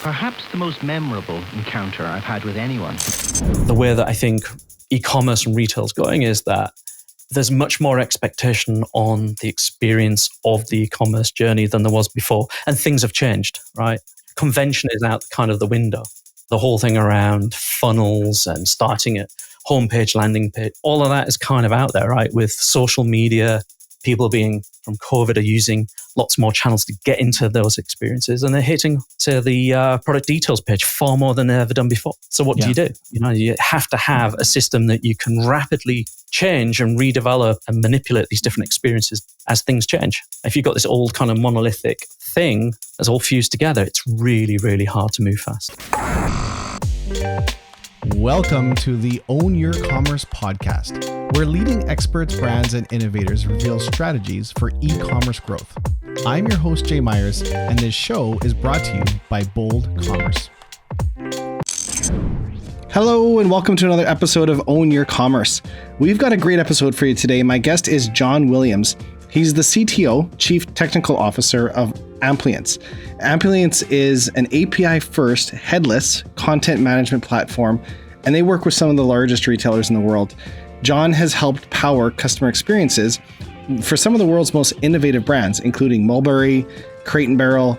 Perhaps the most memorable encounter I've had with anyone. The way that I think e-commerce and retail is going is that there's much more expectation on the experience of the e-commerce journey than there was before. And things have changed, right? Convention is out kind of the window. The whole thing around funnels and starting at homepage, landing page, all of that is kind of out there, right? With social media, people being from COVID are using lots more channels to get into those experiences, and they're hitting to the product details page far more than they've ever done before. So what do you do? You have to have a system that you can rapidly change and redevelop and manipulate these different experiences as things change. If you've got this old kind of monolithic thing that's all fused together, it's really, really hard to move fast. Welcome to the Own Your Commerce podcast, where leading experts, brands, and innovators reveal strategies for e-commerce growth. I'm your host, Jay Myers, and this show is brought to you by Bold Commerce. Hello, and welcome to another episode of Own Your Commerce. We've got a great episode for you today. My guest is John Williams. He's the CTO, Chief Technical Officer of Amplience. Amplience is an API-first, headless content management platform, and they work with some of the largest retailers in the world. John has helped power customer experiences for some of the world's most innovative brands, including Mulberry, Crate&Barrel,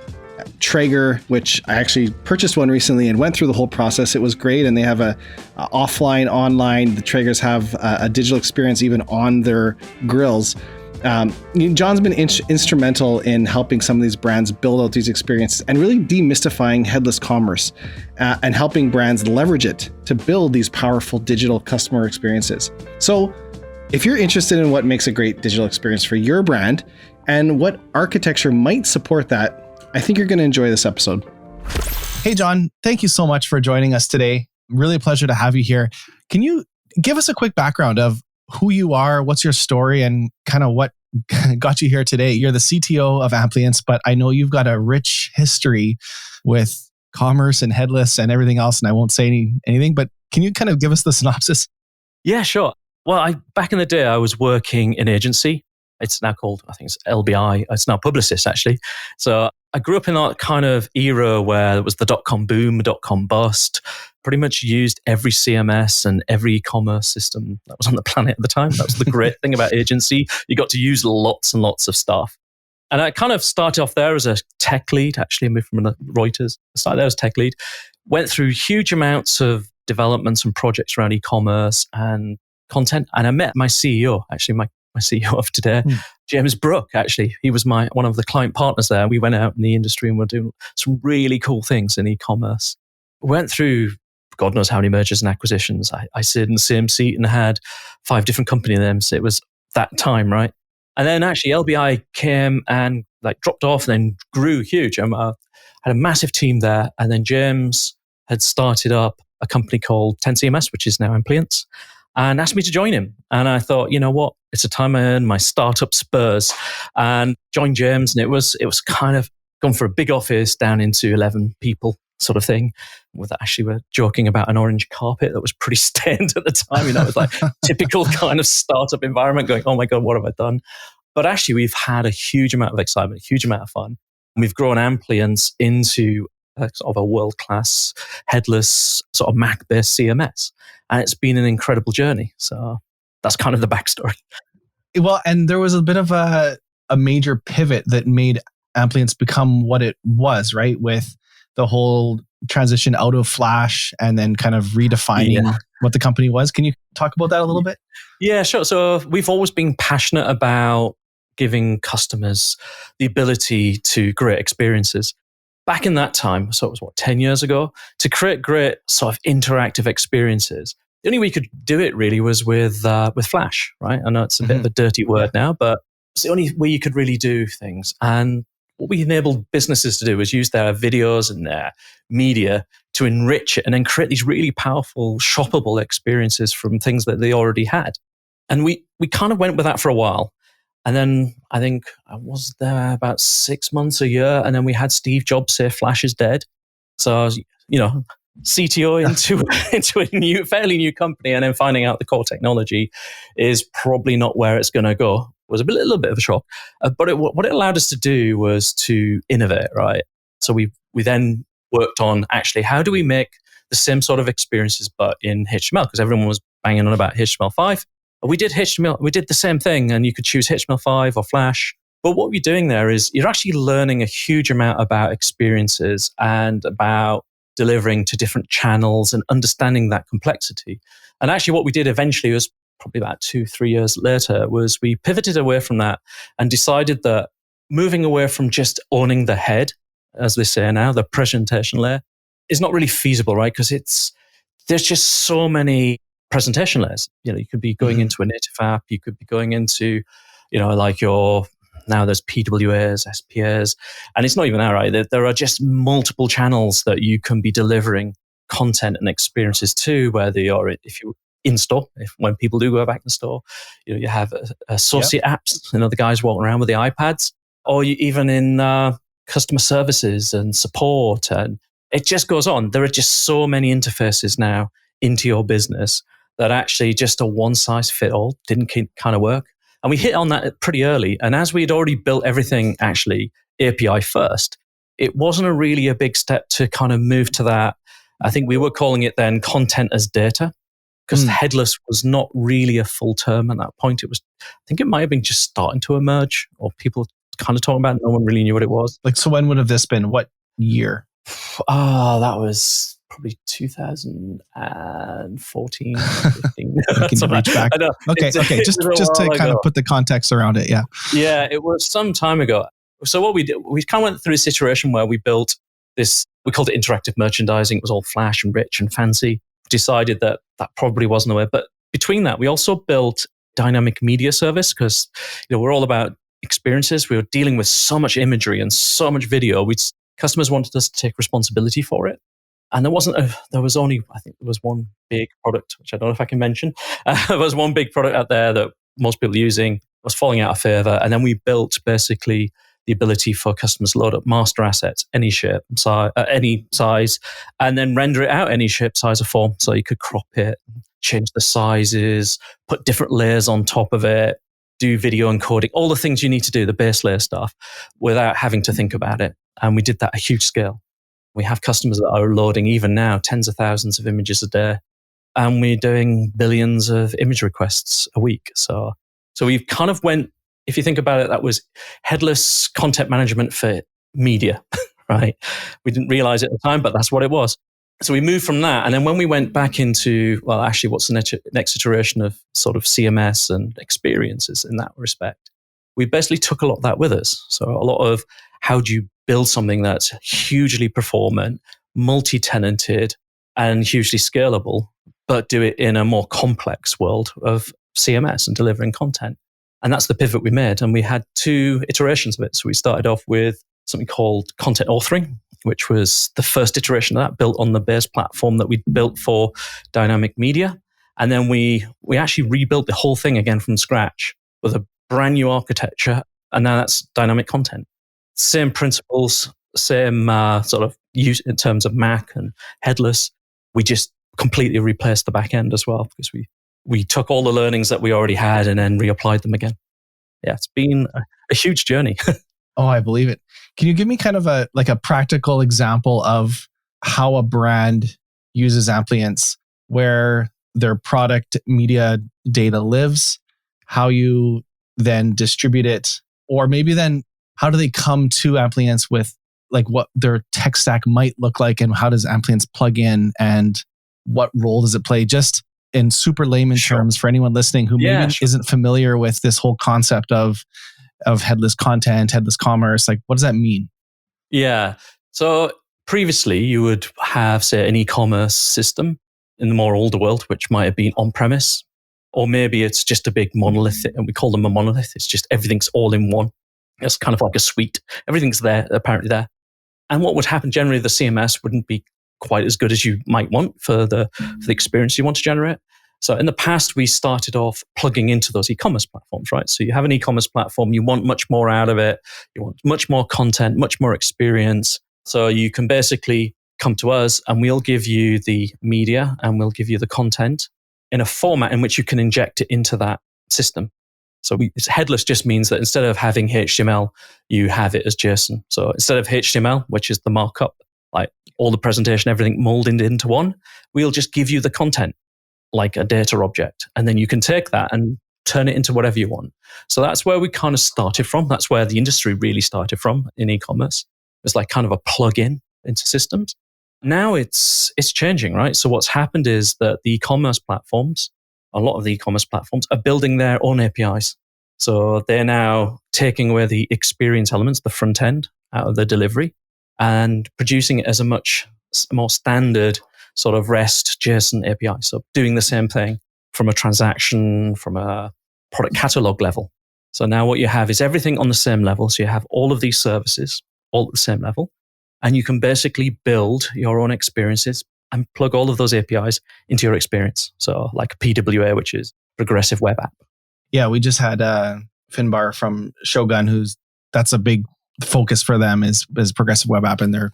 Traeger, which I actually purchased one recently and went through the whole process. It was great, and they have a offline, online. The Traegers have a digital experience even on their grills. John's been instrumental in helping some of these brands build out these experiences and really demystifying headless commerce and helping brands leverage it to build these powerful digital customer experiences. So if you're interested in what makes a great digital experience for your brand and what architecture might support that, I think you're going to enjoy this episode. Hey, John, thank you so much for joining us today. Really a pleasure to have you here. Can you give us a quick background of who you are, what's your story, and kind of what got you here today? You're the CTO of Amplience, but I know you've got a rich history with commerce and headless and everything else, and I won't say anything, but can you kind of give us the synopsis? Yeah, sure. Well, back in the day, I was working in agency. It's now called, I think it's LBI. It's now Publicis, actually. So I grew up in that kind of era where it was the dot-com boom, dot-com bust, pretty much used every CMS and every e-commerce system that was on the planet at the time. That was the great thing about agency. You got to use lots and lots of stuff. And I kind of started off there as a tech lead. Actually, I moved from Reuters. I started there as tech lead. Went through huge amounts of developments and projects around e-commerce and content. And I met my CEO, actually, my CEO of today, James Brooke, actually. He was one of the client partners there. We went out in the industry and we're doing some really cool things in e-commerce. We went through God knows how many mergers and acquisitions. I sit in the same seat and had 5 different company names. It was that time, right? And then actually LBI came and dropped off and then grew huge. I had a massive team there. And then James had started up a company called 10CMS, which is now Amplience, and asked me to join him. And I thought, you know what? It's a time I earned my startup spurs and joined James. And it was kind of gone for a big office down into 11 people sort of thing. Actually, we're joking about an orange carpet that was pretty stained at the time. It was like typical kind of startup environment going, oh my God, what have I done? But actually, we've had a huge amount of excitement, a huge amount of fun. And we've grown Amplience into sort of a world-class headless sort of Mac-based CMS. And it's been an incredible journey. So that's kind of the backstory. Well, and there was a bit of a major pivot that made Amplience become what it was, right? With the whole transition out of Flash and then kind of redefining what the company was. Can you talk about that a little bit? Yeah, sure. So we've always been passionate about giving customers the ability to create experiences. Back in that time, so it was 10 years ago, to create great sort of interactive experiences, the only way you could do it really was with Flash, right? I know it's a bit of a dirty word now, but it's the only way you could really do things. And what we enabled businesses to do was use their videos and their media to enrich it and then create these really powerful, shoppable experiences from things that they already had. And we kind of went with that for a while. And then I think I was there about 6 months, a year, and then we had Steve Jobs say Flash is dead. So I was, CTO into a fairly new company, and then finding out the core technology is probably not where it's going to go was a little bit of a shock. But what it allowed us to do was to innovate, right? So we then worked on actually how do we make the same sort of experiences but in HTML, because everyone was banging on about HTML5. We did HTML, we did the same thing, and you could choose HTML5 or Flash. But what you're doing there is you're actually learning a huge amount about experiences and about delivering to different channels and understanding that complexity. And actually what we did eventually was probably about 2-3 years later was we pivoted away from that and decided that moving away from just owning the head, as they say now, the presentation layer, is not really feasible, right? Because there's just so many presentation layers. You could be going into a native app, you could be going into, like now there's PWAs, SPAs, and it's not even that, right? There are just multiple channels that you can be delivering content and experiences to, whether you're, if you in store, when people do go back in store, you have associate apps, the guys walking around with the iPads, or even in customer services and support, and it just goes on. There are just so many interfaces now into your business that actually just a one-size-fit-all didn't kind of work. And we hit on that pretty early. And as we had already built everything actually API first, it wasn't really a big step to kind of move to that. I think we were calling it then content as data, because headless was not really a full term at that point. I think it might have been just starting to emerge, or people kind of talking about it. No one really knew what it was. So when would have this been? What year? That was probably 2014, 15. I can reach back. Okay. Just to kind of put the context around it. Yeah. Yeah, it was some time ago. So what we did, we kind of went through a situation where we built this, we called it interactive merchandising. It was all flash and rich and fancy. Decided that probably wasn't the way. But between that, we also built dynamic media service, because we're all about experiences. We were dealing with so much imagery and so much video. Customers wanted us to take responsibility for it. And there was only one big product, which I don't know if I can mention. There was one big product out there that most people were using, was falling out of favor. And then we built basically the ability for customers to load up master assets, any shape, any size, and then render it out any shape, size, or form. So you could crop it, change the sizes, put different layers on top of it, do video encoding, all the things you need to do, the base layer stuff, without having to think about it. And we did that at a huge scale. We have customers that are loading, even now, tens of thousands of images a day. And we're doing billions of image requests a week. So we've kind of went, if you think about it, that was headless content management for media, right? We didn't realize it at the time, but that's what it was. So we moved from that. And then when we went back into, well, actually, what's the next iteration of sort of CMS and experiences in that respect? We basically took a lot of that with us. So a lot of how do you build something that's hugely performant, multi-tenanted, and hugely scalable, but do it in a more complex world of CMS and delivering content. And that's the pivot we made. And we had 2 iterations of it. So we started off with something called content authoring, which was the first iteration of that, built on the base platform that we built for dynamic media. And then we actually rebuilt the whole thing again from scratch with a brand new architecture. And now that's dynamic content. Same principles, same sort of use in terms of MACH and headless. We just completely replaced the back end as well, because we took all the learnings that we already had and then reapplied them again. Yeah, it's been a huge journey. Oh, I believe it. Can you give me kind of a practical example of how a brand uses Amplience, where their product media data lives, how you then distribute it, or maybe then how do they come to Amplience with what their tech stack might look like, and how does Amplience plug in, and what role does it play? Just in super layman terms for anyone listening who maybe isn't familiar with this whole concept of headless content, headless commerce. What does that mean? Yeah. So previously you would have, say, an e-commerce system in the more older world, which might have been on-premise, or maybe it's just a big monolith, and we call them a monolith. It's just everything's all in one. It's kind of like a suite. Everything's there, apparently there. And what would happen generally, the CMS wouldn't be quite as good as you might want for the experience you want to generate. So in the past, we started off plugging into those e-commerce platforms, right? So you have an e-commerce platform, you want much more out of it, you want much more content, much more experience. So you can basically come to us and we'll give you the media and we'll give you the content in a format in which you can inject it into that system. So headless just means that instead of having HTML, you have it as JSON. So instead of HTML, which is the markup, like all the presentation, everything molded into one. We'll just give you the content like a data object. And then you can take that and turn it into whatever you want. So that's where we kind of started from. That's where the industry really started from in e-commerce. It's like kind of a plug-in into systems. Now it's changing, right? So what's happened is that the e-commerce platforms, a lot of the e-commerce platforms are building their own APIs. So they're now taking away the experience elements, the front end, out of the delivery and producing it as a much more standard sort of REST JSON API. So doing the same thing from a transaction, from a product catalog level. So now what you have is everything on the same level. So you have all of these services all at the same level. And you can basically build your own experiences and plug all of those APIs into your experience. So like PWA, which is Progressive Web App. Yeah, we just had Finbar from Shogun, that's a big focus for them is Progressive Web App, and they're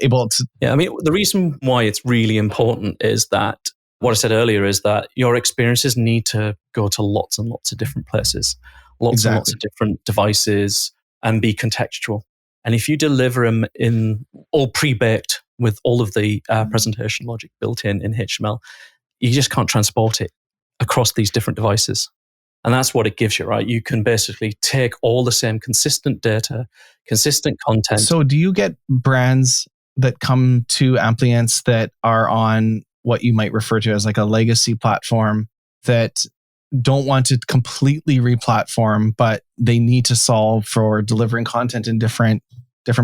able to... Yeah, I mean, the reason why it's really important is that what I said earlier is that your experiences need to go to lots and lots of different places, lots and lots of different devices, and be contextual. And if you deliver them in all pre-baked with all of the presentation logic built in HTML, you just can't transport it across these different devices. And that's what it gives you, right? You can basically take all the same consistent data, consistent content. So do you get brands that come to Amplience that are on what you might refer to as like a legacy platform that don't want to completely re-platform, but they need to solve for delivering content in different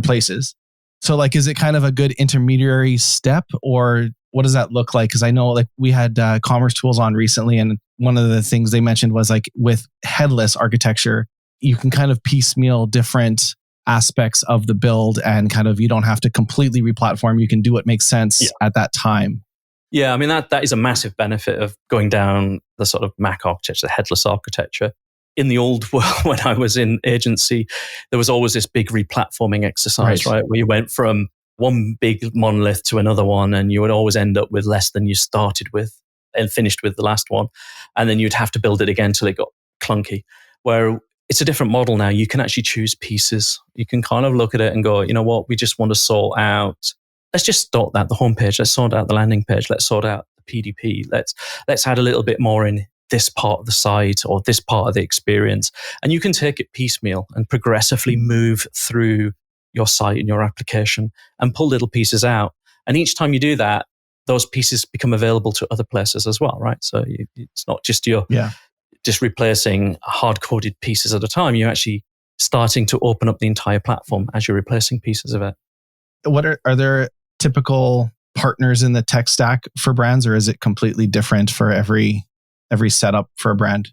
places? So like, is it kind of a good intermediary step, or what does that look like? Because I know like we had Commerce Tools on recently, and one of the things they mentioned was like with headless architecture, you can kind of piecemeal different aspects of the build and kind of, you don't have to completely re-platform. You can do what makes sense at that time. Yeah, I mean, that is a massive benefit of going down the sort of MACH architecture, the headless architecture. In the old world, when I was in agency, there was always this big replatforming exercise, right? Where you went from one big monolith to another one, and you would always end up with less than you started with and finished with the last one. And then you'd have to build it again till it got clunky. Where it's a different model now. You can actually choose pieces. You can kind of look at it and go, you know what, we just want to sort out, let's just sort out the homepage. Let's sort out the landing page. Let's sort out the PDP. Let's add a little bit more in this part of the site or this part of the experience. And you can take it piecemeal and progressively move through your site and your application and pull little pieces out. And each time you do that, those pieces become available to other places as well, right? So it's not just just replacing hard-coded pieces at a time. You're actually starting to open up the entire platform as you're replacing pieces of it. What are there typical partners in the tech stack for brands, or is it completely different for every setup for a brand?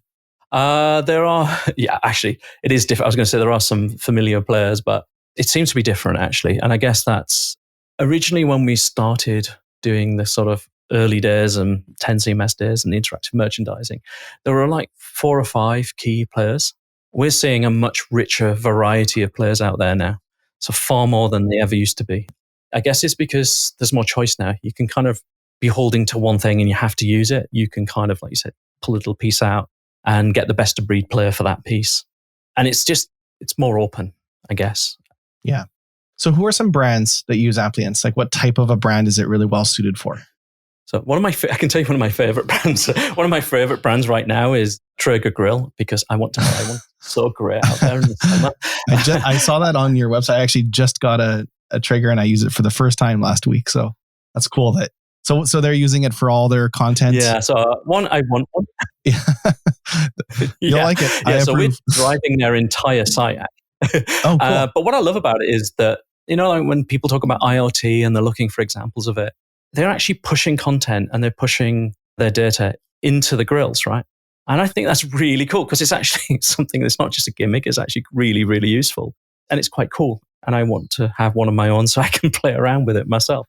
There are, actually, it is different. I was going to say there are some familiar players, but it seems to be different actually. And I guess that's originally when we started doing the sort of early days and 10 CMS days and the interactive merchandising, there were like 4 or 5 key players. We're seeing a much richer variety of players out there now. So far more than they ever used to be. I guess it's because there's more choice now. You can kind of be holding to one thing and you have to use it. You can kind of, like you said, pull a little piece out and get the best of breed player for that piece. And it's more open, I guess. Yeah. So who are some brands that use Amplience? Like what type of a brand is it really well suited for? So I can tell you one of my favorite brands. One of my favorite brands right now is Traeger grill, because I want to buy one. So great out there in the summer. I saw that on your website. I actually just got a Traeger and I used it for the first time last week. So that's cool that. So they're using it for all their content. Yeah. So I want one. You'll like it. Yeah. So we're driving their entire site. Oh, cool. But what I love about it is that, like when people talk about IoT and they're looking for examples of it, they're actually pushing content and they're pushing their data into the grills, right? And I think that's really cool because it's actually something that's not just a gimmick. It's actually really, really useful. And it's quite cool. And I want to have one of my own so I can play around with it myself.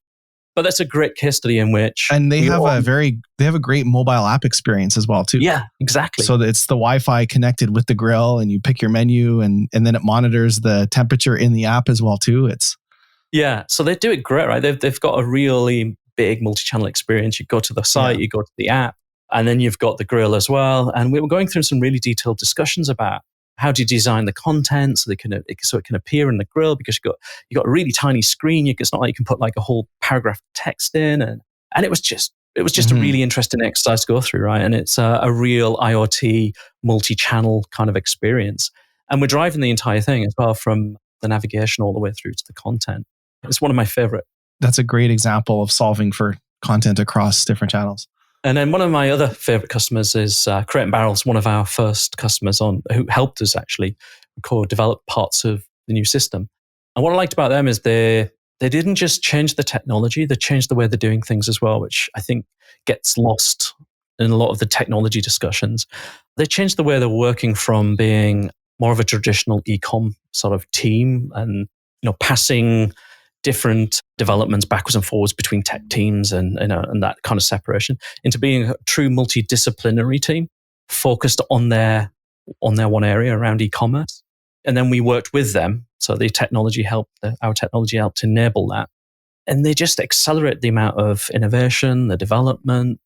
But that's a great case study in which... And they have a great mobile app experience as well too. Yeah, exactly. So it's the Wi-Fi connected with the grill and you pick your menu and then it monitors the temperature in the app as well too. Yeah, so they do it great, right? They've got a really big multi-channel experience. You go to the site, you go to the app, and then you've got the grill as well. And we were going through some really detailed discussions about How do you design the content so it can appear in the grill, because you got a really tiny screen. It's not like you can put like a whole paragraph text in, and it was just a really interesting exercise to go through, right? And it's a real IoT multi-channel kind of experience, and we're driving the entire thing as well, from the navigation all the way through to the content. It's one of my favorite. That's a great example of solving for content across different channels. And then one of my other favorite customers is Crate&Barrel, one of our first customers who helped us actually co-develop parts of the new system. And what I liked about them is they didn't just change the technology, they changed the way they're doing things as well, which I think gets lost in a lot of the technology discussions. They changed the way they're working from being more of a traditional e-com sort of team and passing different developments backwards and forwards between tech teams and that kind of separation, into being a true multidisciplinary team focused on their one area around e-commerce. And then we worked with them. So our technology helped enable that. And they just accelerate the amount of innovation, the development.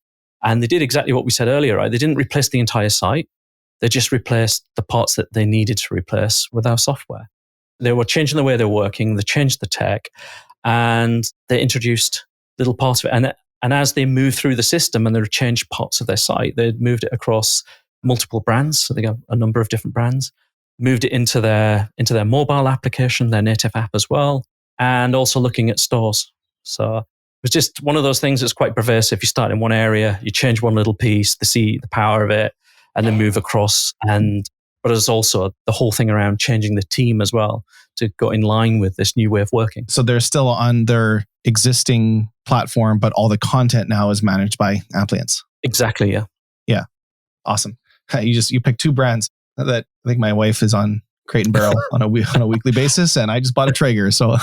And they did exactly what we said earlier, right? They didn't replace the entire site. They just replaced the parts that they needed to replace with our software. They were changing the way they were working, they changed the tech, and they introduced little parts of it. And as they moved through the system and they changed parts of their site, they moved it across multiple brands. So they got a number of different brands, moved it into their mobile application, their native app as well, and also looking at stores. So it was just one of those things that's quite pervasive. You start in one area, you change one little piece, they see the power of it, and then move across. But there's also the whole thing around changing the team as well to go in line with this new way of working. So they're still on their existing platform, but all the content now is managed by Amplience. Exactly, yeah. Yeah. Awesome. You picked two brands that I think my wife is on Crate&Barrel on a weekly basis, and I just bought a Traeger. So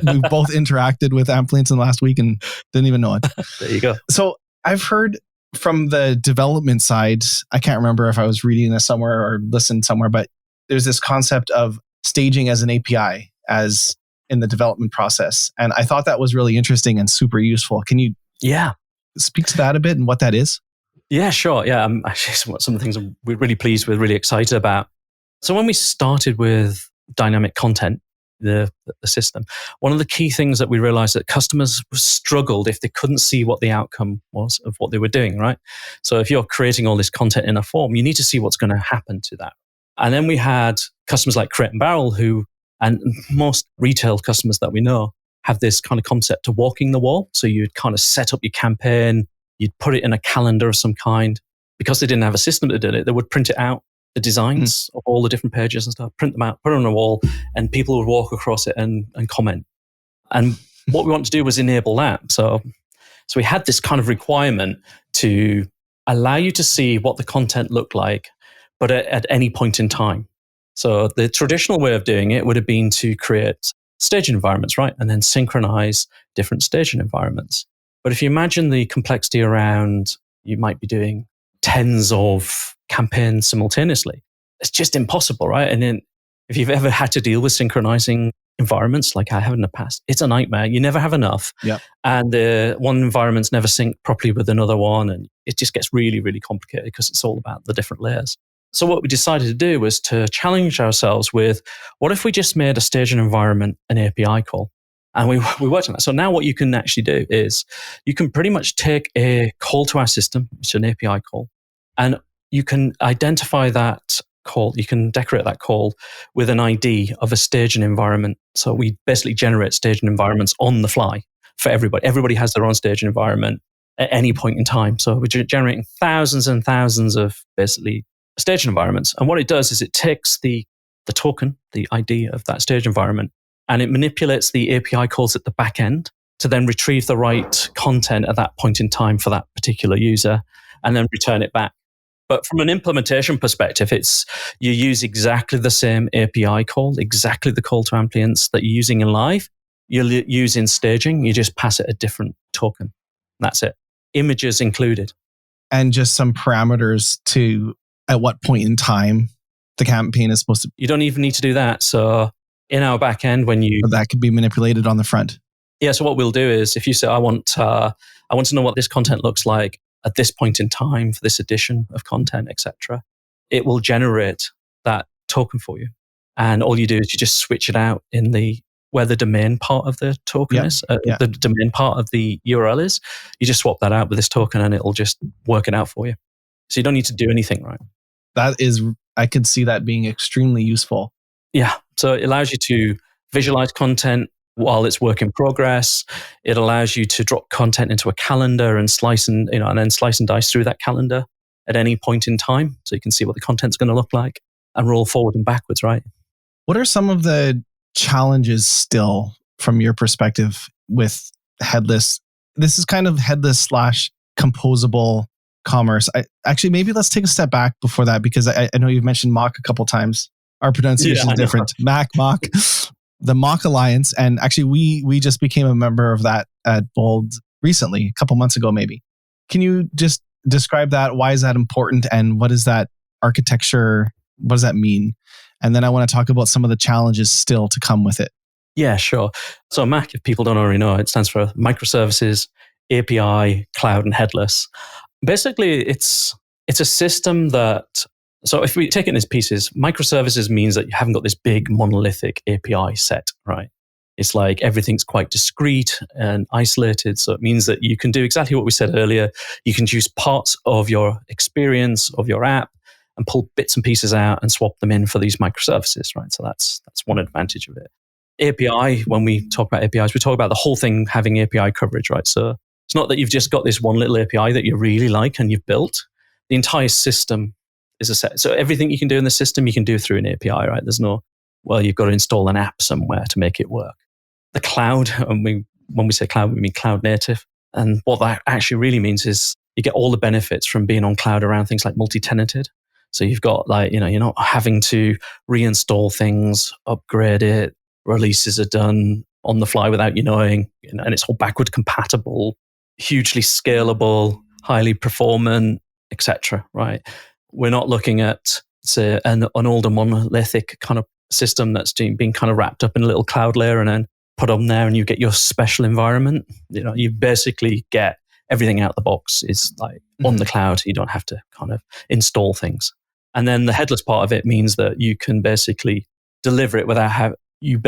we've both interacted with Amplience in the last week and didn't even know it. There you go. So I've heard from the development side, I can't remember if I was reading this somewhere or listened somewhere, but there's this concept of staging as an API as in the development process. And I thought that was really interesting and super useful. Can you speak to that a bit and what that is? Yeah, sure. Yeah, actually some of the things we're really pleased with, really excited about. So when we started with dynamic content, the system, one of the key things that we realized that customers struggled if they couldn't see what the outcome was of what they were doing, right? So if you're creating all this content in a form, you need to see what's going to happen to that. And then we had customers like Crate&Barrel and most retail customers that we know have this kind of concept of walking the wall. So you'd kind of set up your campaign, you'd put it in a calendar of some kind. Because they didn't have a system that did it, they would print it out, the designs of all the different pages and stuff, print them out, put it on a wall, and people would walk across it and comment. And what we wanted to do was enable that. So we had this kind of requirement to allow you to see what the content looked like, but at any point in time. So the traditional way of doing it would have been to create staging environments, right? And then synchronize different staging environments. But if you imagine the complexity around, you might be doing tens of campaigns simultaneously. It's just impossible, right? And then if you've ever had to deal with synchronizing environments like I have in the past, it's a nightmare. You never have enough. Yeah. And one environment's never synced properly with another one. And it just gets really, really complicated because it's all about the different layers. So what we decided to do was to challenge ourselves with, what if we just made a staging environment an API call? And we worked on that. So now what you can actually do is you can pretty much take a call to our system, which is an API call, and you can identify that call. You can decorate that call with an ID of a staging environment. So we basically generate staging environments on the fly for everybody. Everybody has their own staging environment at any point in time. So we're generating thousands and thousands of basically staging environments. And what it does is it takes the token, the ID of that stage environment, and it manipulates the API calls at the back end to then retrieve the right content at that point in time for that particular user and then return it back. But from an implementation perspective, you use exactly the same API call, exactly the call to Amplience that you're using in live. You'll use in staging, you just pass it a different token. That's it. Images included. And just some parameters to at what point in time the campaign is supposed to... You don't even need to do that. So in our back end, that could be manipulated on the front. Yeah. So what we'll do is if you say, I want to know what this content looks like at this point in time for this edition of content, etc., it will generate that token for you. And all you do is you just switch it out in where the domain part of the token is, the domain part of the URL is. You just swap that out with this token and it'll just work it out for you. So you don't need to do anything, right? I could see that being extremely useful. Yeah. So it allows you to visualize content while it's work in progress. It allows you to drop content into a calendar and slice and dice through that calendar at any point in time. So you can see what the content's going to look like and roll forward and backwards, right? What are some of the challenges still from your perspective with headless? This is kind of headless / composable commerce. Maybe let's take a step back before that, because I know you've mentioned MACH a couple times. Our pronunciation is different. MACH, the MACH Alliance. And actually, we just became a member of that at Bold recently, a couple months ago, maybe. Can you just describe that? Why is that important? And what is that architecture? What does that mean? And then I want to talk about some of the challenges still to come with it. Yeah, sure. So MACH, if people don't already know, it stands for Microservices, API, Cloud, and Headless. Basically, it's a system that, so if we take it in its pieces, microservices means that you haven't got this big monolithic API set, right? It's like everything's quite discrete and isolated. So it means that you can do exactly what we said earlier. You can choose parts of your experience, of your app, and pull bits and pieces out and swap them in for these microservices, right? So that's one advantage of it. API, when we talk about APIs, we talk about the whole thing having API coverage, right? So it's not that you've just got this one little API that you really like and you've built. The entire system is a set. So everything you can do in the system, you can do through an API, right? There's no, you've got to install an app somewhere to make it work. The cloud, and when we say cloud, we mean cloud native. And what that actually really means is you get all the benefits from being on cloud around things like multi-tenanted. So you've got you're not having to reinstall things, upgrade it, releases are done on the fly without you knowing, and it's all backward compatible, hugely scalable, highly performant, etc. Right? We're not looking at, say, an older monolithic kind of system that's being kind of wrapped up in a little cloud layer and then put on there, and you get your special environment. You basically get everything out the box is like on the cloud. You don't have to kind of install things. And then the headless part of it means that you can basically deliver it without you're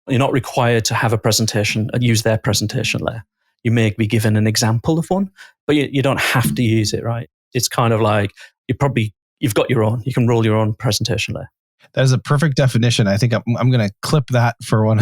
not required to have a presentation and use their presentation layer. You may be given an example of one, but you don't have to use it, right? It's kind of like you've got your own. You can roll your own presentation layer. That is a perfect definition. I think I'm going to clip that for one.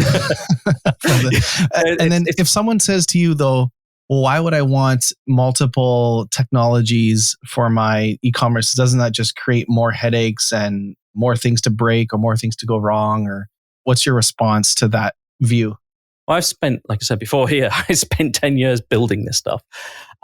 And then if someone says to you, though, well, why would I want multiple technologies for my e-commerce? Doesn't that just create more headaches and more things to break or more things to go wrong? Or what's your response to that view? Well, I've spent, like I said before here, I spent 10 years building this stuff.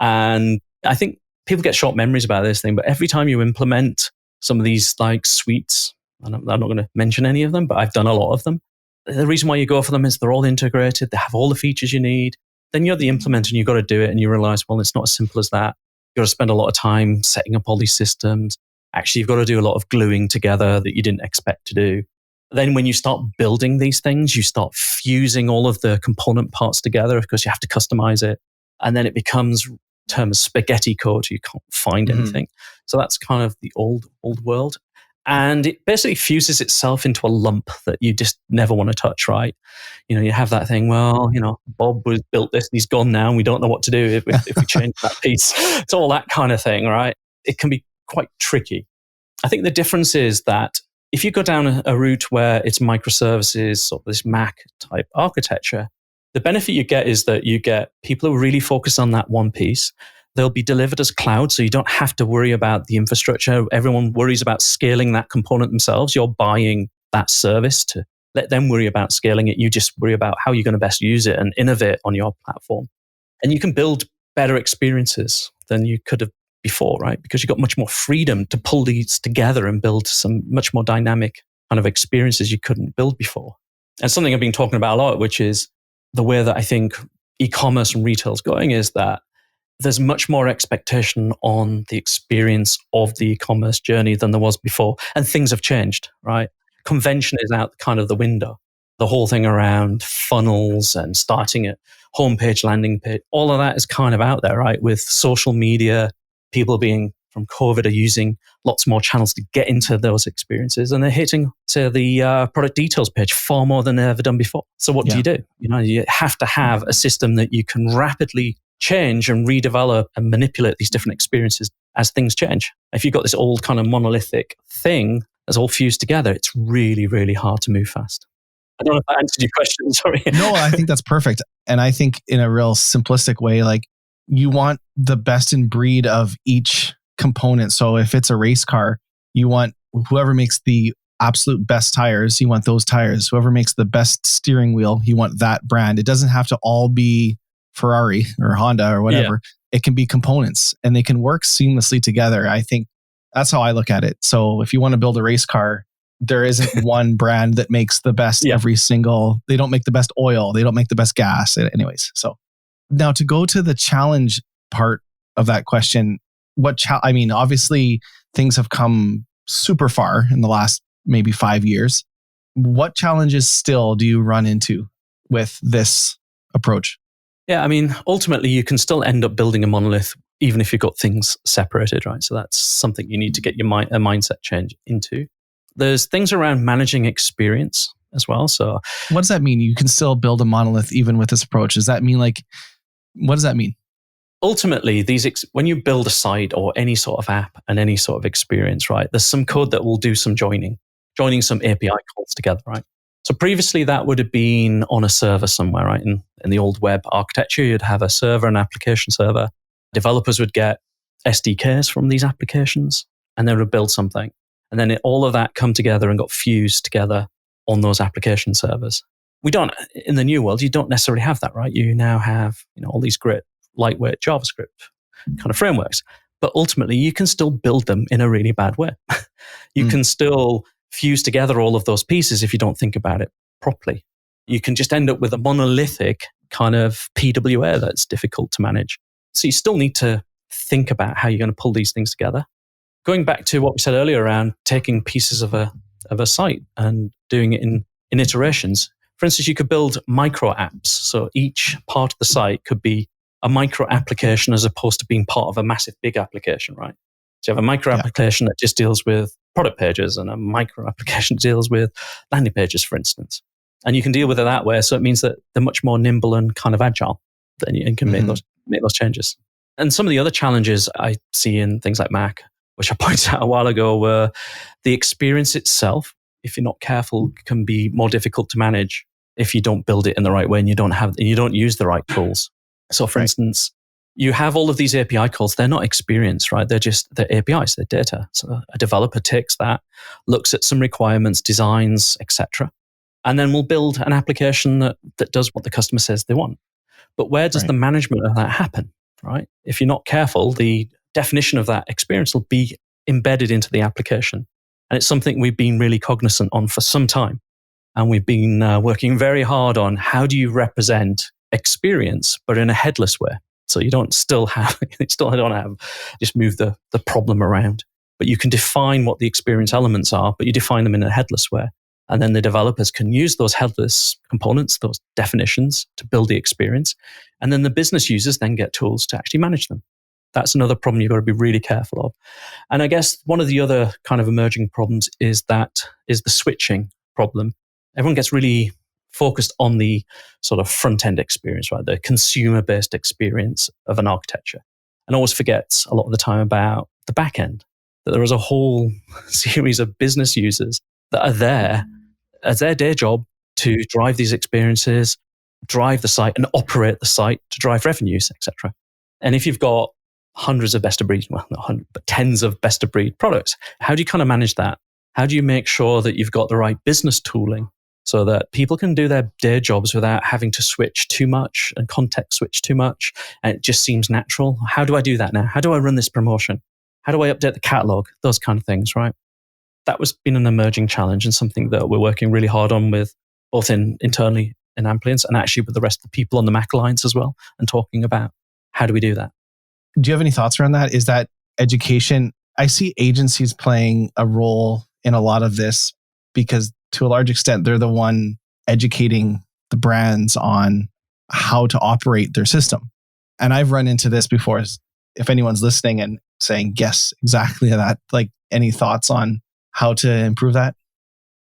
And I think people get short memories about this thing, but every time you implement some of these like suites, and I'm not going to mention any of them, but I've done a lot of them. The reason why you go for them is they're all integrated. They have all the features you need. Then you're the implementer and you've got to do it, and you realize, well, it's not as simple as that. You've got to spend a lot of time setting up all these systems. Actually, you've got to do a lot of gluing together that you didn't expect to do. Then when you start building these things, you start fusing all of the component parts together because you have to customize it. And then it becomes term of spaghetti code. You can't find anything. So that's kind of the old world. And it basically fuses itself into a lump that you just never want to touch, right? You have that thing, well, Bob was built this and he's gone now and we don't know what to do if we change that piece. It's all that kind of thing, right? It can be quite tricky. I think the difference is that if you go down a route where it's microservices or this MACH type architecture, the benefit you get is that you get people who really focus on that one piece. They'll be delivered as cloud, so you don't have to worry about the infrastructure. Everyone worries about scaling that component themselves. You're buying that service to let them worry about scaling it. You just worry about how you're going to best use it and innovate on your platform. And you can build better experiences than you could have before, right? Because you've got much more freedom to pull these together and build some much more dynamic kind of experiences you couldn't build before. And something I've been talking about a lot, which is the way that I think e-commerce and retail is going, is that there's much more expectation on the experience of the e-commerce journey than there was before. And things have changed, right? Convention is out kind of the window. The whole thing around funnels and starting at homepage, landing page, all of that is kind of out there, right? With social media, people being from COVID are using lots more channels to get into those experiences, and they're hitting, say, the product details page far more than they've ever done before. So what do? You have to have a system that you can rapidly change and redevelop and manipulate these different experiences as things change. If you've got this old kind of monolithic thing that's all fused together, it's really, really hard to move fast. I don't know if I answered your question, sorry. No, I think that's perfect. And I think in a real simplistic way, like you want the best in breed of each component. So if it's a race car, you want whoever makes the absolute best tires, you want those tires. Whoever makes the best steering wheel, you want that brand. It doesn't have to all be Ferrari or Honda or whatever. It can be components and they can work seamlessly together. I think that's how I look at it. So if you want to build a race car, there isn't one brand that makes the best every single, they don't make the best oil. They don't make the best gas anyways. So now to go to the challenge part of that question, obviously things have come super far in the last maybe 5 years. What challenges still do you run into with this approach? Yeah, I mean, ultimately you can still end up building a monolith even if you've got things separated, right? So that's something you need to get your a mindset change into. There's things around managing experience as well. So what does that mean? You can still build a monolith even with this approach. Does that mean what does that mean? Ultimately, when you build a site or any sort of app and any sort of experience, right, there's some code that will do some joining some API calls together, right? So previously that would have been on a server somewhere, right? In the old web architecture, you'd have a server, an application server. Developers would get SDKs from these applications and they would build something. And then all of that come together and got fused together on those application servers. In the new world, you don't necessarily have that, right? You now have, all these great lightweight JavaScript kind of frameworks, but ultimately you can still build them in a really bad way. You can still fuse together all of those pieces if you don't think about it properly. You can just end up with a monolithic kind of PWA that's difficult to manage. So you still need to think about how you're going to pull these things together. Going back to what we said earlier around taking pieces of a site and doing it in iterations. For instance, you could build micro apps. So each part of the site could be a micro application as opposed to being part of a massive big application, right? So you have a micro application that just deals with product pages and a micro application that deals with landing pages, for instance. And you can deal with it that way. So it means that they're much more nimble and kind of agile and can make those changes. And some of the other challenges I see in things like MACH, which I pointed out a while ago, were the experience itself, if you're not careful, can be more difficult to manage if you don't build it in the right way and you don't use the right tools. So for instance, you have all of these API calls. They're not experience, right? They're APIs, they're data. So a developer takes that, looks at some requirements, designs, etc., and then we'll build an application that does what the customer says they want. But where does the management of that happen, right? If you're not careful, the definition of that experience will be embedded into the application. And it's something we've been really cognizant on for some time. And we've been working very hard on how do you represent experience, but in a headless way. So you don't just move the problem around, but you can define what the experience elements are, but you define them in a headless way. And then the developers can use those headless components, those definitions to build the experience. And then the business users then get tools to actually manage them. That's another problem you've got to be really careful of. And I guess one of the other kind of emerging problems is the switching problem. Everyone gets really focused on the sort of front-end experience, right? The consumer-based experience of an architecture. And always forgets a lot of the time about the back end, that there is a whole series of business users that are there as their day job to drive these experiences, drive the site and operate the site to drive revenues, etc. And if you've got hundreds of best of breed, well, not hundreds, but tens of best of breed products, how do you kind of manage that? How do you make sure that you've got the right business tooling so that people can do their day jobs without having to switch too much and context switch too much? And it just seems natural. How do I do that now? How do I run this promotion? How do I update the catalog? Those kind of things, right? That was been an emerging challenge and something that we're working really hard on with both internally in Amplience and actually with the rest of the people on the MACH Alliance as well, and talking about how do we do that. Do you have any thoughts around that? Is that education? I see agencies playing a role in a lot of this because to a large extent, they're the one educating the brands on how to operate their system. And I've run into this before. If anyone's listening and saying yes exactly to that. Like, any thoughts on how to improve that?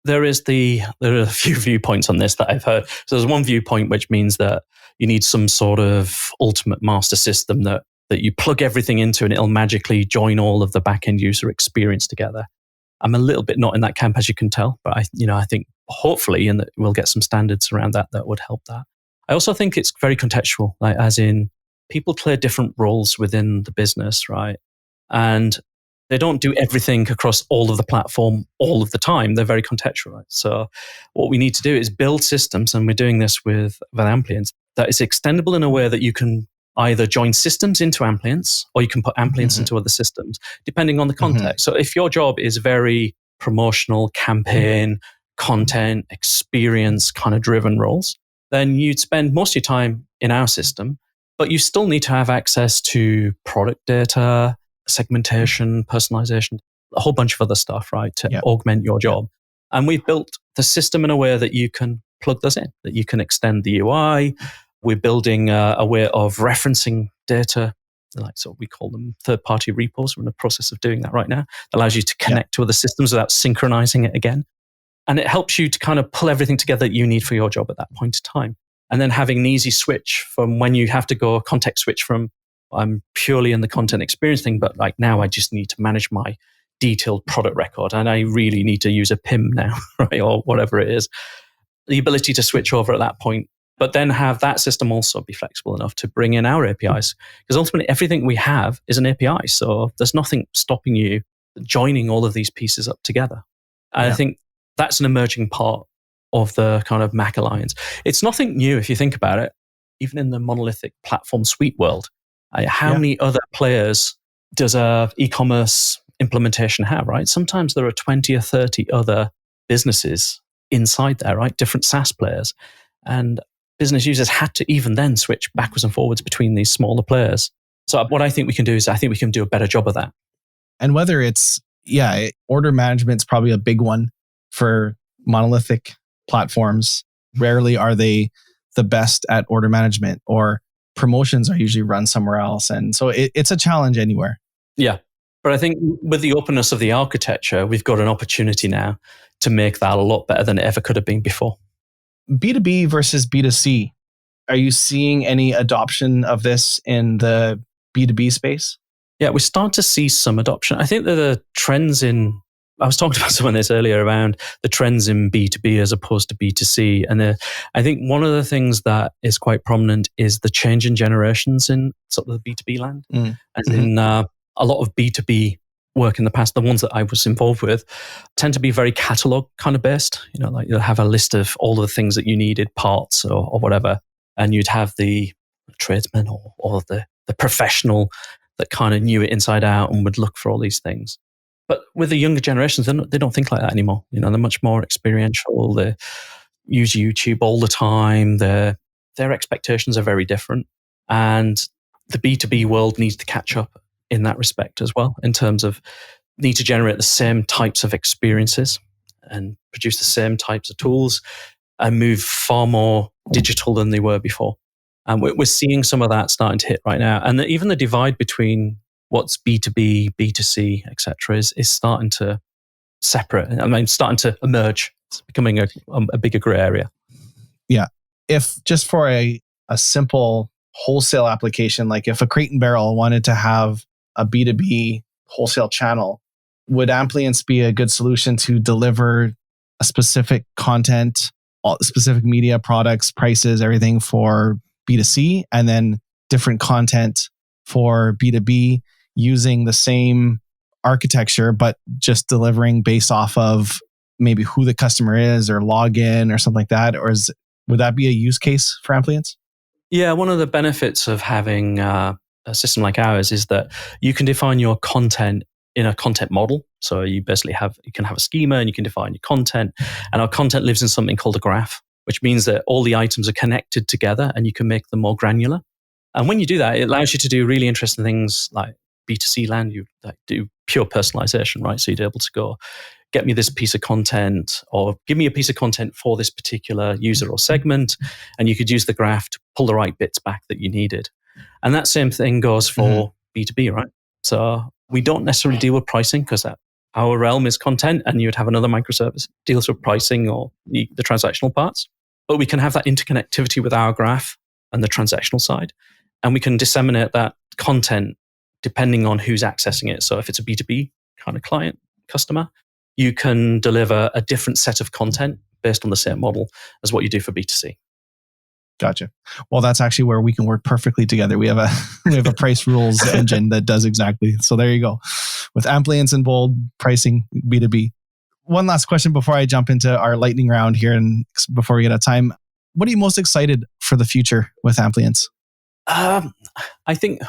There are a few viewpoints on this that I've heard. So there's one viewpoint which means that you need some sort of ultimate master system that you plug everything into and it'll magically join all of the back-end user experience together. I'm a little bit not in that camp, as you can tell, but I think hopefully, and that we'll get some standards around that would help that. I also think it's very contextual, like as in people play different roles within the business, right? And they don't do everything across all of the platform all of the time. They're very contextual, right? So what we need to do is build systems, and we're doing this with Amplience, that is extendable in a way that you can either join systems into Amplience or you can put Amplience into other systems, depending on the context. So if your job is very promotional, campaign, content, experience kind of driven roles, then you'd spend most of your time in our system, but you still need to have access to product data, segmentation, personalization, a whole bunch of other stuff, right, to augment your job. And we've built the system in a way that you can plug those in, that you can extend the UI. We're building a way of referencing data, so we call them third-party repos. We're in the process of doing that right now. It allows you to connect to other systems without synchronizing it again. And it helps you to kind of pull everything together that you need for your job at that point in time. And then having an easy switch from when you have to go context switch from I'm purely in the content experience thing, but like now I just need to manage my detailed product record and I really need to use a PIM now, right? Or whatever it is. The ability to switch over at that point, but then have that system also be flexible enough to bring in our APIs. Because ultimately everything we have is an API. So there's nothing stopping you joining all of these pieces up together. And I think that's an emerging part of the kind of MACH Alliance. It's nothing new if you think about it, even in the monolithic platform suite world. How many other players does a e-commerce implementation have, right? Sometimes there are 20 or 30 other businesses inside there, right? Different SaaS players. And business users had to even then switch backwards and forwards between these smaller players. So what I think we can do is I think we can do a better job of that. And whether it's, order management's probably a big one for monolithic platforms. Rarely are they the best at order management, or promotions are usually run somewhere else. And so it's a challenge anywhere. Yeah. But I think with the openness of the architecture, we've got an opportunity now to make that a lot better than it ever could have been before. B2B versus B2C. Are you seeing any adoption of this in the B2B space? Yeah, we're starting to see some adoption. I think that the trends I was talking about some of this earlier around the trends in B2B as opposed to B2C. And I think one of the things that is quite prominent is the change in generations in sort of the B2B land. As in a lot of B2B work in the past, the ones that I was involved with, tend to be very catalog kind of based. Like you'll have a list of all the things that you needed, parts or whatever. And you'd have the tradesman or the professional that kind of knew it inside out and would look for all these things. But with the younger generations, they don't think like that anymore. They're much more experiential. They use YouTube all the time. Their expectations are very different. And the B2B world needs to catch up in that respect as well, in terms of need to generate the same types of experiences and produce the same types of tools and move far more digital than they were before. And we're seeing some of that starting to hit right now. And even the divide between what's B2B, B2C, et cetera, is starting to separate. Starting to emerge. It's becoming a bigger gray area. Yeah. If just for a simple wholesale application, like if a Crate&Barrel wanted to have a B2B wholesale channel, would Amplience be a good solution to deliver a specific content, specific media products, prices, everything for B2C, and then different content for B2B using the same architecture, but just delivering based off of maybe who the customer is or login or something like that? Or would that be a use case for Amplience? Yeah, one of the benefits of having a system like ours is that you can define your content in a content model. So you basically you can have a schema and you can define your content. And our content lives in something called a graph, which means that all the items are connected together and you can make them more granular. And when you do that, it allows you to do really interesting things like B2C land. You do pure personalization, right? So you'd be able to go, get me this piece of content or give me a piece of content for this particular user or segment. And you could use the graph to pull the right bits back that you needed. And that same thing goes for B2B, right? So We don't necessarily deal with pricing because our realm is content, and you'd have another microservice deals with pricing or the transactional parts. But we can have that interconnectivity with our graph and the transactional side, and we can disseminate that content depending on who's accessing it. So if it's a B2B kind of client, customer, you can deliver a different set of content based on the same model as what you do for B2C. Gotcha. Well, that's actually where we can work perfectly together. We have a price rules engine that does exactly. So there you go. With Amplience and Bold pricing B2B. One last question before I jump into our lightning round here and before we get out of time. What are you most excited for the future with Amplience? I think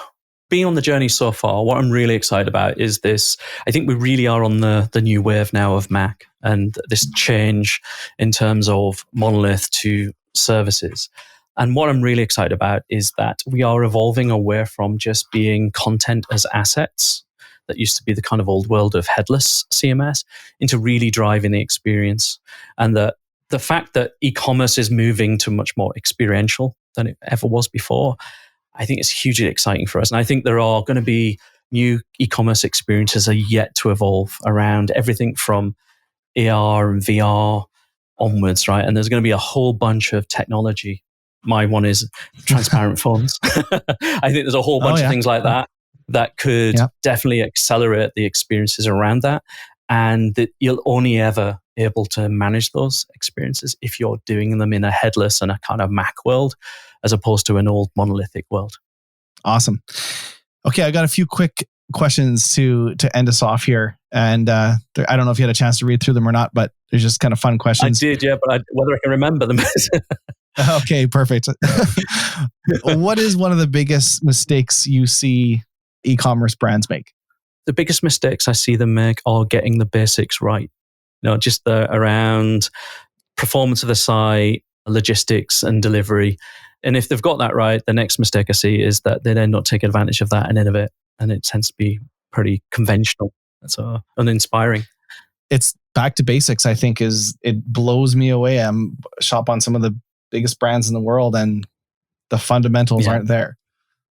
being on the journey so far, what I'm really excited about is this. I think we really are on the new wave now of MACH and this change in terms of monolith to services. And what I'm really excited about is that we are evolving away from just being content as assets that used to be the kind of old world of headless CMS into really driving the experience. And the fact that e-commerce is moving to much more experiential than it ever was before, I think it's hugely exciting for us. And I think there are going to be new e-commerce experiences are yet to evolve around everything from AR and VR onwards, right? And there's going to be a whole bunch of technology. My one is transparent phones. I think there's a whole bunch of things like that could definitely accelerate the experiences around that. And that you'll only ever be able to manage those experiences if you're doing them in a headless and a kind of MACH world, as opposed to an old monolithic world. Awesome. Okay, I got a few quick questions to end us off here. And I don't know if you had a chance to read through them or not, but they're just kind of fun questions. I did, yeah, but whether I can remember them. Okay, perfect. What is one of the biggest mistakes you see e-commerce brands make? The biggest mistakes I see them make are getting the basics right. Just around performance of the site, logistics and delivery. And if they've got that right, the next mistake I see is that they then not take advantage of that and innovate. And it tends to be pretty conventional. So uninspiring. It's back to basics, I think, it blows me away. I'm shop on some of the biggest brands in the world and the fundamentals aren't there.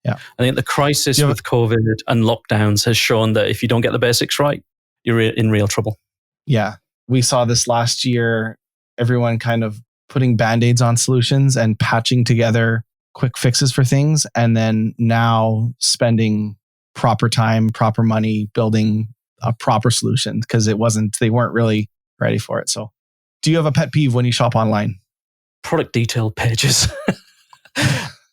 Yeah. I think the crisis with COVID and lockdowns has shown that if you don't get the basics right, you're in real trouble. Yeah. We saw this last year, everyone kind of putting Band-Aids on solutions and patching together quick fixes for things. And then now spending proper time, proper money, building a proper solution because they weren't really ready for it. So do you have a pet peeve when you shop online? Product detail pages.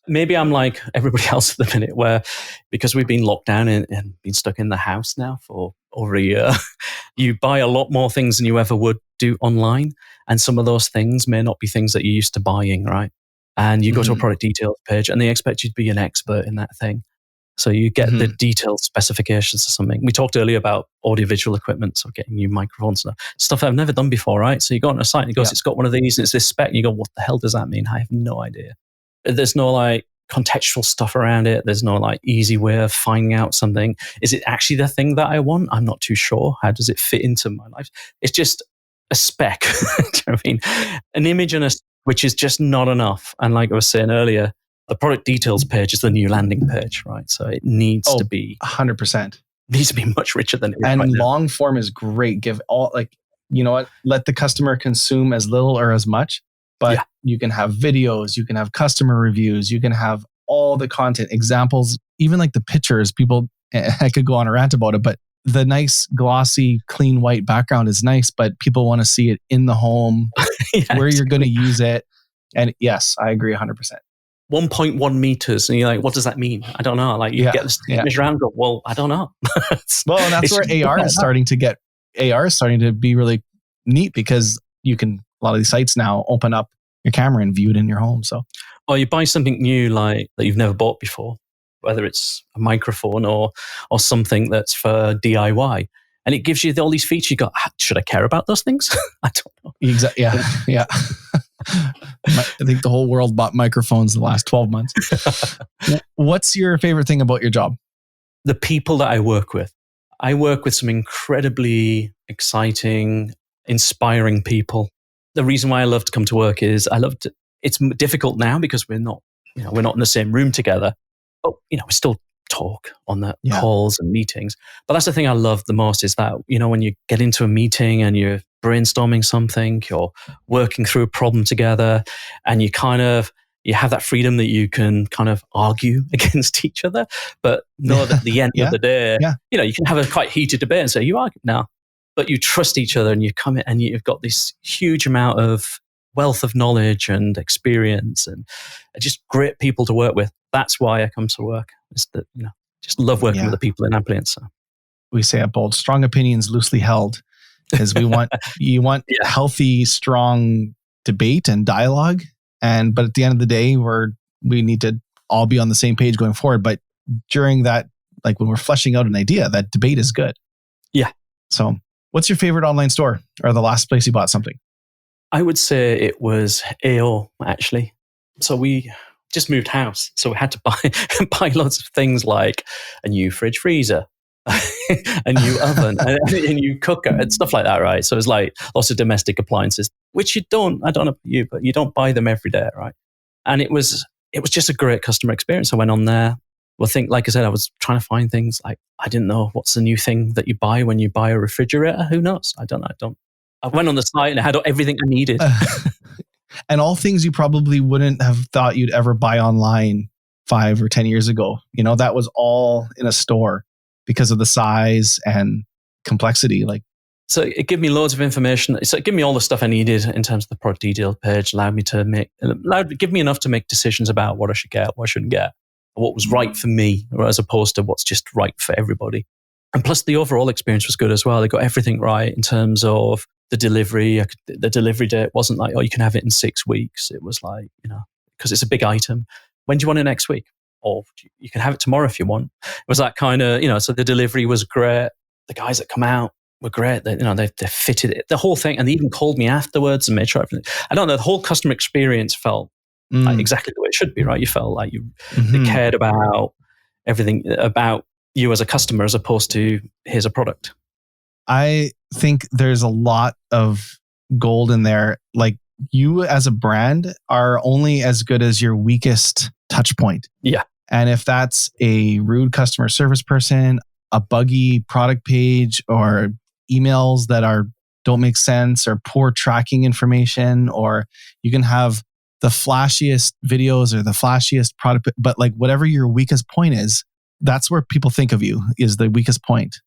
Maybe I'm like everybody else at the minute where, because we've been locked down and been stuck in the house now for over a year, you buy a lot more things than you ever would do online. And some of those things may not be things that you're used to buying, right? And you go to a product details page and they expect you to be an expert in that thing. So you get the detailed specifications of something. We talked earlier about audiovisual equipment, so getting new microphones and stuff I've never done before, right? So you go on a site and it goes, it's got one of these and it's this spec. And you go, what the hell does that mean? I have no idea. There's no like contextual stuff around it. There's no like easy way of finding out something. Is it actually the thing that I want? I'm not too sure. How does it fit into my life? It's just a spec. Do you know what I mean? An image which is just not enough. And like I was saying earlier, the product details page is the new landing page, right? So it needs to be 100%. Needs to be much richer than it is and right now. Long form is great. Give all you know what? Let the customer consume as little or as much. But you can have videos, you can have customer reviews, you can have all the content, examples, even like the pictures. People, I could go on a rant about it, but the nice, glossy, clean white background is nice, but people want to see it in the home, where you're going to use it. And yes, I agree 100%. 1.1 meters. And you're like, what does that mean? I don't know. Like you get this image around and go, well, I don't know. Well, and that's where AR is starting to be really neat because you can, a lot of these sites now open up your camera and view it in your home. So, or you buy something new like that you've never bought before, whether it's a microphone or something that's for DIY, and it gives you all these features. You go, should I care about those things? I don't know. Exactly. Yeah. I think the whole world bought microphones in the last 12 months. What's your favorite thing about your job? The people that I work with. I work with some incredibly exciting, inspiring people. The reason why I love to come to work is it's difficult now because we're not in the same room together. But we're still talk on the calls and meetings. But that's the thing I love the most is that, when you get into a meeting and you're brainstorming something, you're working through a problem together, and you have that freedom that you can kind of argue against each other, but know that at the end of the day, you can have a quite heated debate and say, you argue now, but you trust each other and you come in and you've got this huge amount of wealth of knowledge and experience and just great people to work with. That's why I come to work. Is that, just love working with the people in Amplience. So. We say it bold, strong opinions loosely held, because you want healthy, strong debate and dialogue. But at the end of the day, we need to all be on the same page going forward. But during that, like when we're fleshing out an idea, that debate is good. Yeah. So what's your favorite online store or the last place you bought something? I would say it was AO, actually. So we just moved house. So we had to buy lots of things like a new fridge freezer, a new oven, a new cooker and stuff like that, right? So it's like lots of domestic appliances, which I don't know about you, but you don't buy them every day, right? And it was just a great customer experience. I went on there. Well, like I said, I was trying to find things like, I didn't know what's the new thing that you buy when you buy a refrigerator. Who knows? I don't know. I went on the site and I had everything I needed. And all things you probably wouldn't have thought you'd ever buy online 5 or 10 years ago. That was all in a store because of the size and complexity. So it gave me loads of information. So it gave me all the stuff I needed in terms of the product detail page, give me enough to make decisions about what I should get, what I shouldn't get, what was right for me, as opposed to what's just right for everybody. And plus the overall experience was good as well. They got everything right in terms of the delivery. The delivery date wasn't like, you can have it in 6 weeks. It was like, because it's a big item. When do you want it next week? Or you can have it tomorrow if you want. It was that kind of, so the delivery was great. The guys that come out were great. They fitted it, the whole thing. And they even called me afterwards and made sure everything. I don't know, the whole customer experience felt like exactly the way it should be, right? You felt like they cared about everything about you as a customer as opposed to here's a product. I think there's a lot of gold in there. Like, you as a brand are only as good as your weakest touch point. Yeah. And if that's a rude customer service person, a buggy product page, or emails that don't make sense, or poor tracking information, or you can have the flashiest videos or the flashiest product, but like whatever your weakest point is, that's where people think of you, is the weakest point.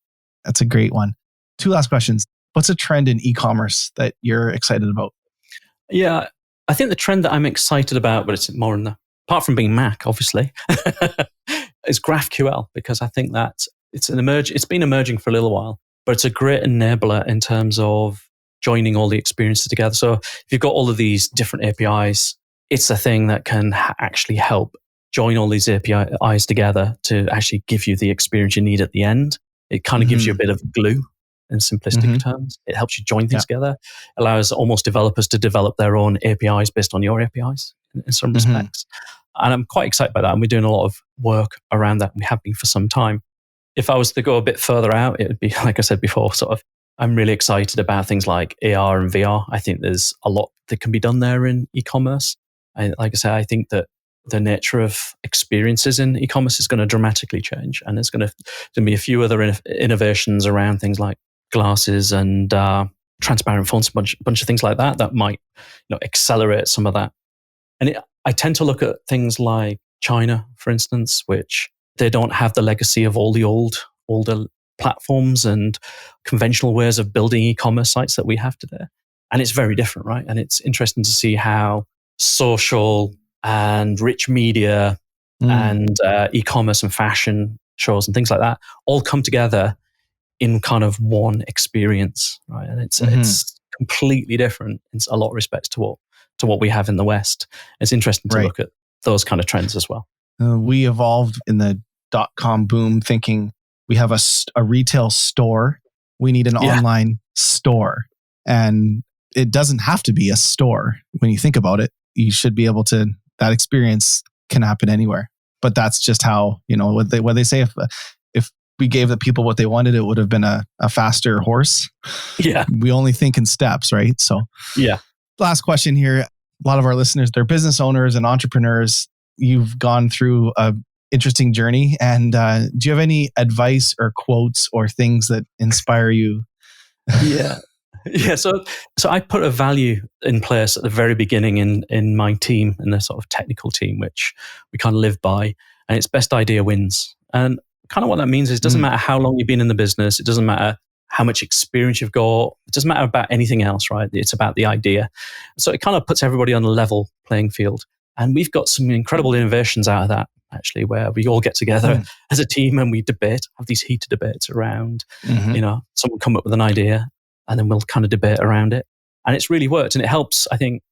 That's a great one. 2 last questions. What's a trend in e-commerce that you're excited about? Yeah, I think the trend that I'm excited about, but it's more in apart from being MACH, obviously, is GraphQL, because I think that it's been emerging for a little while, but it's a great enabler in terms of joining all the experiences together. So if you've got all of these different APIs, it's a thing that can actually help join all these APIs together to actually give you the experience you need at the end. It kind of gives you a bit of glue in simplistic terms. It helps you join things together, allows almost developers to develop their own APIs based on your APIs in some respects. And I'm quite excited by that. And we're doing a lot of work around that. We have been for some time. If I was to go a bit further out, it would be, like I said before, I'm really excited about things like AR and VR. I think there's a lot that can be done there in e-commerce. And like I said, I think that the nature of experiences in e-commerce is going to dramatically change. And there's going to be a few other innovations around things like glasses and transparent fonts, a bunch of things like that might accelerate some of that. And I tend to look at things like China, for instance, which they don't have the legacy of all the older platforms and conventional ways of building e-commerce sites that we have today. And it's very different, right? And it's interesting to see how social and rich media and e-commerce and fashion shows and things like that all come together in kind of one experience, right? And it's completely different in a lot of respects to what we have in the West. It's interesting to look at those kind of trends as well. We evolved in the .com boom thinking we have a retail store, we need an online store. And it doesn't have to be a store. When you think about it, you should be able to, that experience can happen anywhere. But that's just how, what they say, if we gave the people what they wanted, it would have been a faster horse. Yeah. We only think in steps, right? So last question here. A lot of our listeners, they're business owners and entrepreneurs. You've gone through a interesting journey. And do you have any advice or quotes or things that inspire you? Yeah. Yeah. So I put a value in place at the very beginning in my team, in the sort of technical team, which we kind of live by, and it's best idea wins. And kind of what that means is it doesn't matter how long you've been in the business. It doesn't matter how much experience you've got. It doesn't matter about anything else, right? It's about the idea. So it kind of puts everybody on a level playing field. And we've got some incredible innovations out of that, actually, where we all get together as a team and we debate, have these heated debates around, someone come up with an idea and then we'll kind of debate around it. And it's really worked. And it helps, I think,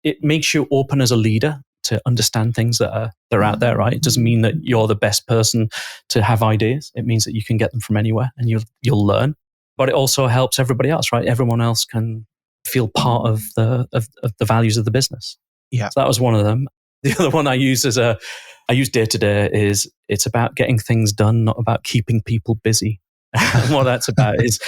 it makes you open as a leader to understand things that are out there, right? It doesn't mean that you're the best person to have ideas. It means that you can get them from anywhere and you'll learn. But it also helps everybody else, right? Everyone else can feel part of the values of the business. Yeah. So that was one of them. The other one I use day to day is it's about getting things done, not about keeping people busy. And what that's about is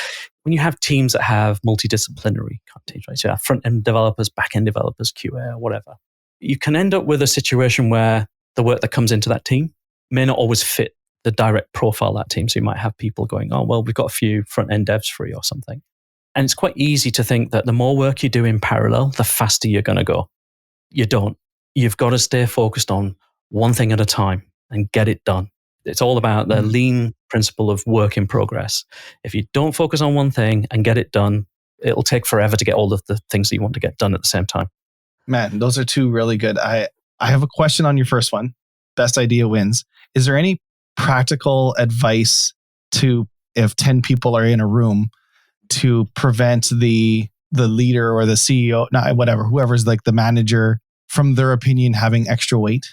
when you have teams that have multidisciplinary teams, right? So you have front-end developers, back-end developers, QA, or whatever. You can end up with a situation where the work that comes into that team may not always fit the direct profile of that team. So you might have people going, oh, well, we've got a few front-end devs free or something. And it's quite easy to think that the more work you do in parallel, the faster you're going to go. You don't. You've got to stay focused on one thing at a time and get it done. It's all about the lean principle of work in progress. If you don't focus on one thing and get it done, it'll take forever to get all of the things that you want to get done at the same time. Man, those are two really good. I have a question on your first one. Best idea wins. Is there any practical advice to, if 10 people are in a room, to prevent the leader or the CEO, whoever's like the manager, from their opinion having extra weight?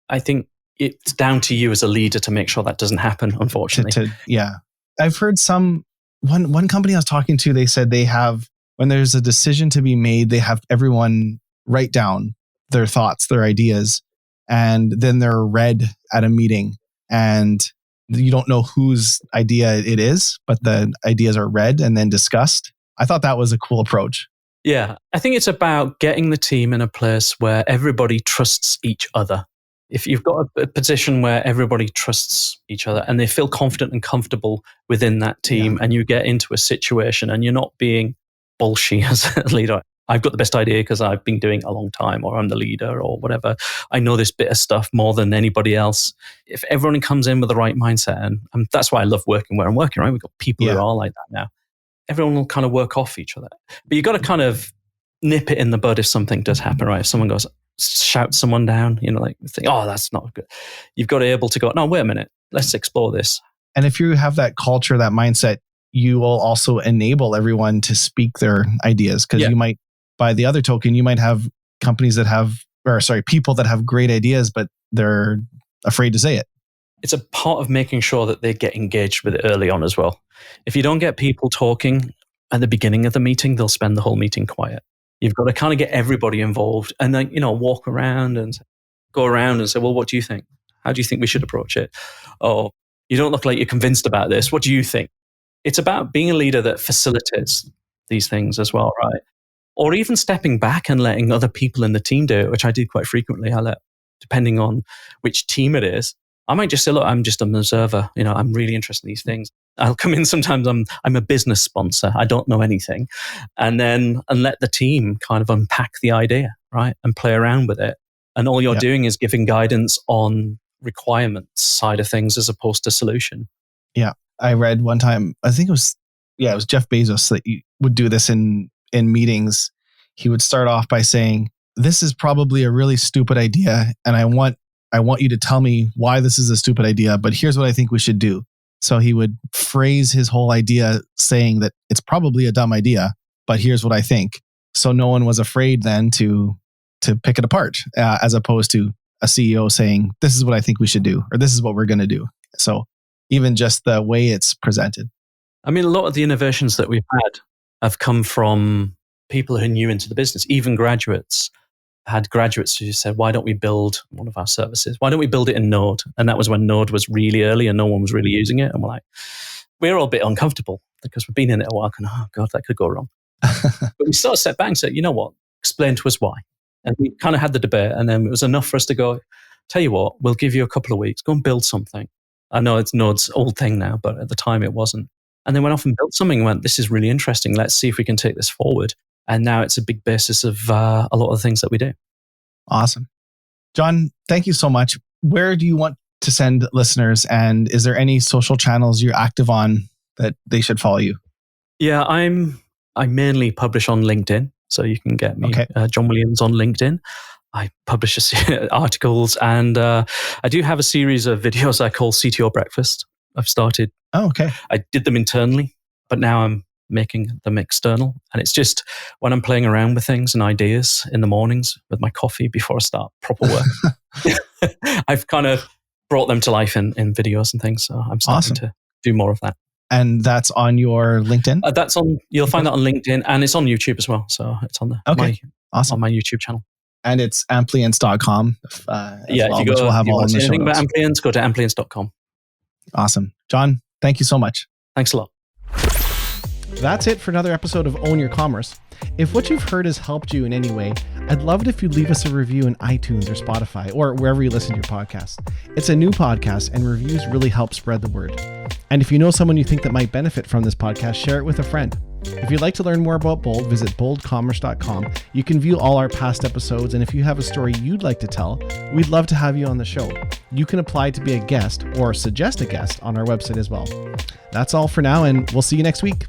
I think it's down to you as a leader to make sure that doesn't happen, unfortunately. I've heard one company I was talking to, they said they have, when there's a decision to be made, they have everyone write down their thoughts, their ideas, and then they're read at a meeting. And you don't know whose idea it is, but the ideas are read and then discussed. I thought that was a cool approach. Yeah, I think it's about getting the team in a place where everybody trusts each other. If you've got a position where everybody trusts each other and they feel confident and comfortable within that team, and you get into a situation and you're not being bullshit as a leader. I've got the best idea because I've been doing it a long time, or I'm the leader or whatever. I know this bit of stuff more than anybody else. If everyone comes in with the right mindset, and that's why I love working where I'm working, right? We've got people who are all like that now. Everyone will kind of work off each other. But you've got to kind of nip it in the bud if something does happen, right? If someone goes, shout someone down, think, oh, that's not good. You've got to be able to go, no, wait a minute, let's explore this. And if you have that culture, that mindset, you will also enable everyone to speak their ideas. Because you might, by the other token, you might have companies that have, people that have great ideas, but they're afraid to say it. It's a part of making sure that they get engaged with it early on as well. If you don't get people talking at the beginning of the meeting, they'll spend the whole meeting quiet. You've got to kind of get everybody involved and then, walk around and go around and say, well, what do you think? How do you think we should approach it? Oh, you don't look like you're convinced about this. What do you think? It's about being a leader that facilitates these things as well, right? Or even stepping back and letting other people in the team do it, which I do quite frequently. Depending on which team it is, I might just say, look, I'm just an observer. I'm really interested in these things. I'll come in sometimes, I'm a business sponsor. I don't know anything. And let the team kind of unpack the idea, right? And play around with it. And all you're doing is giving guidance on requirements side of things as opposed to solution. Yeah. I read one time, I think it was Jeff Bezos that would do this in meetings. He would start off by saying, this is probably a really stupid idea. And I want you to tell me why this is a stupid idea, but here's what I think we should do. So he would phrase his whole idea saying that it's probably a dumb idea, but here's what I think. So no one was afraid then to pick it apart, as opposed to a CEO saying, this is what I think we should do, or this is what we're going to do. So even just the way it's presented. I mean, a lot of the innovations that we've had have come from people who are new into the business, even graduates. Had graduates who said, why don't we build one of our services? Why don't we build it in Node? And that was when Node was really early and no one was really using it. And we're all a bit uncomfortable because we've been in it a while and, oh God, that could go wrong. But we sort of stepped back and said, you know what? Explain to us why. And we kind of had the debate, and then it was enough for us to go, tell you what, we'll give you a couple of weeks, go and build something. I know it's Node's old thing now, but at the time it wasn't. And then went off and built something and went, this is really interesting. Let's see if we can take this forward. And now it's a big basis of a lot of the things that we do. Awesome. John, thank you so much. Where do you want to send listeners? And is there any social channels you're active on that they should follow you? Yeah, I mainly publish on LinkedIn. So you can get me, John Williams, on LinkedIn. I publish articles, and I do have a series of videos I call CTO Breakfast. I've started. Oh, okay. I did them internally, but now I'm making them external. And it's just when I'm playing around with things and ideas in the mornings with my coffee before I start proper work. I've kind of brought them to life in videos and things. So I'm starting to do more of that. And that's on your LinkedIn? You'll find that on LinkedIn, and it's on YouTube as well. So it's on on my YouTube channel. And it's amplience.com. If you go, we'll have all in the show notes. Anything about Amplience, go to amplience.com. Awesome. John, thank you so much. Thanks a lot. That's it for another episode of Own Your Commerce. If what you've heard has helped you in any way, I'd love it if you'd leave us a review in iTunes or Spotify or wherever you listen to your podcast. It's a new podcast, and reviews really help spread the word. And if you know someone you think that might benefit from this podcast, share it with a friend. If you'd like to learn more about Bold, visit boldcommerce.com. You can view all our past episodes, and if you have a story you'd like to tell, we'd love to have you on the show. You can apply to be a guest or suggest a guest on our website as well. That's all for now, and we'll see you next week.